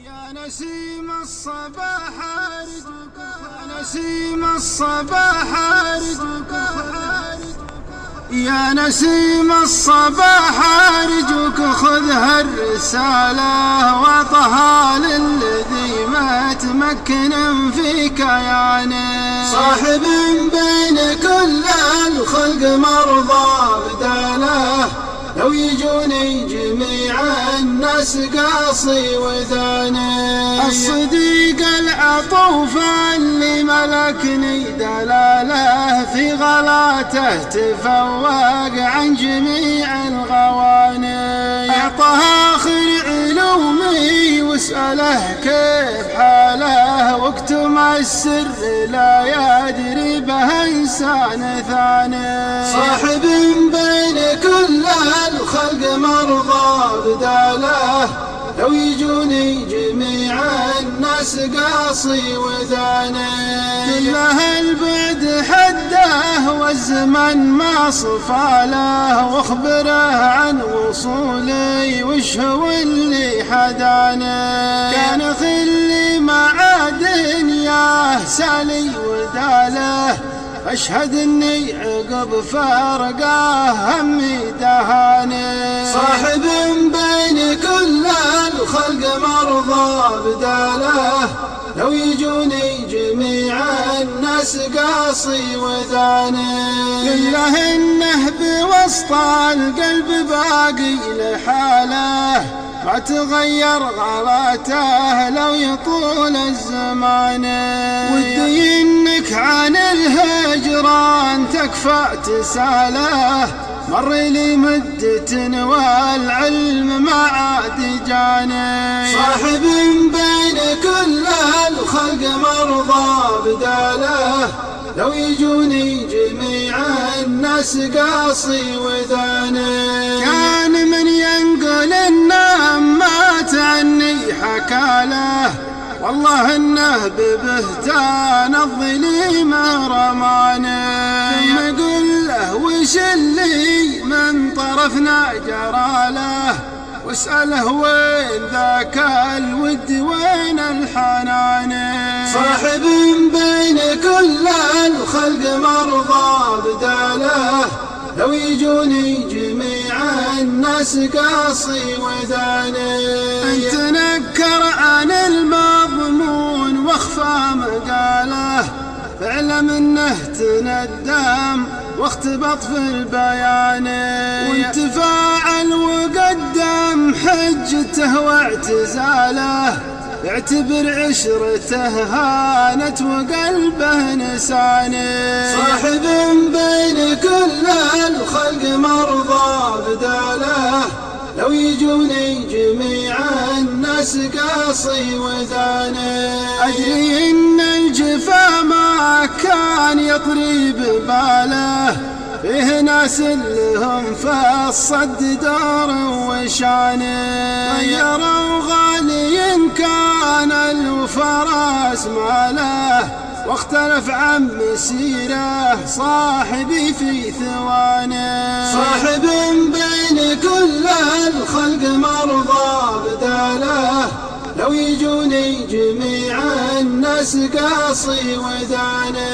يا نسيم الصباح أرجوك، يا نسيم الصباح أرجوك، يا نسيم الصباح أرجوك خذ هالرسالة وعطها للذي ما تمكن فيك يعني صاحب بين كل الخلق مرضى بداله لو يجوني جميع الناس قاصي وثاني الصديق العطوف اللي ملكني دلاله في غلاته تفوق عن جميع الغواني اعطاه آخر علومي واسأله كيف حاله واكتم السر لا يدري به انسان ثاني صاحب بين كل الخلق مرضى بداله لو يجوني جميع الناس قاصي وثاني كله البعد حده والزمن ما صفاله واخبره عن وصولي وش هو اللي حداني كان خلي مع دنياه سالي وداله أشهد إني عقب فارقاه همي دهاني صاحب بين كل الخلق مرضى بداله لو يجوني جميع الناس قاصي وثاني كله إنه بوسط القلب باقي لحاله ما تغير غلاته لو يطول الزمان ودي إنك عن الهجران تكفى تساله مر لي مدة والعلم ما عاد جاني صاحب بين كل الخلق مرضى بداله لو يجوني جميع الناس قاصي وثاني كان من ينقل النام مات عني حكاله والله انه ببهتان الظليم رماني ثم قل له وش اللي من طرفنا جراله واسأله وين ذاك الود وين الحنان صاحب بين كل الخلق مرضى بداله لو يجوني جميع الناس قاصي وثاني انت نكر عن المضمون واخفى مقاله فاعلم انه تندم واختبط في البيان وتفاعل وقدم حجته واعتزاله اعتبر عشرته هانت وقلبه نساني صاحب بين كل الخلق مرضى بداله لو يجوني جميع الناس قاصي وثاني أدري إن الجفا ما كان يطري بباله فيه ناس لهم في الصد دار وشاني غيروا غالي كان الفراس ماله واختلف عن مسيره صاحبي في ثواني صاحب بين كل الخلق مرضى بداله لو يجوني جميع الناس قاصي وثاني